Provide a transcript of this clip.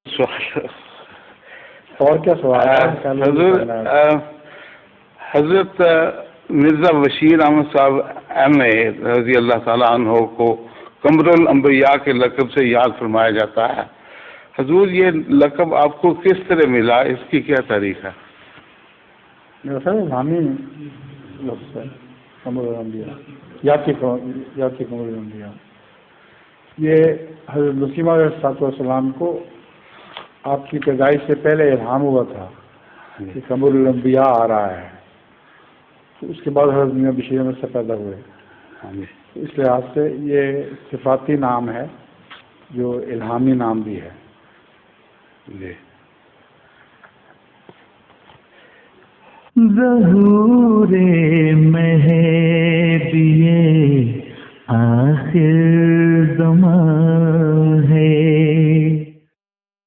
سوال اور کیا سوال ہے؟ حضرت مرزا بشیر احمد صاحب ایم اے رضی اللہ تعالیٰ عنہ کو قمر الانبیاء کے لقب سے یاد فرمایا جاتا ہے. حضور یہ لقب آپ کو کس طرح ملا، اس کی کیا تاریخ ہے؟ الہامی لفظ ہے قمر الانبیاء، یاتی قمر الانبیاء. یہ حضرت مسیح علیہ السلام کو آپ کی پیدائش سے پہلے الہام ہوا تھا کہ قمر الانبیاء آ رہا ہے، تو اس کے بعد حضرت میاں بشیر احمد سے پیدا ہوئے. اس لحاظ سے یہ صفاتی نام ہے جو الہامی نام بھی ہے. جی. ظہور مہدی آخر زمان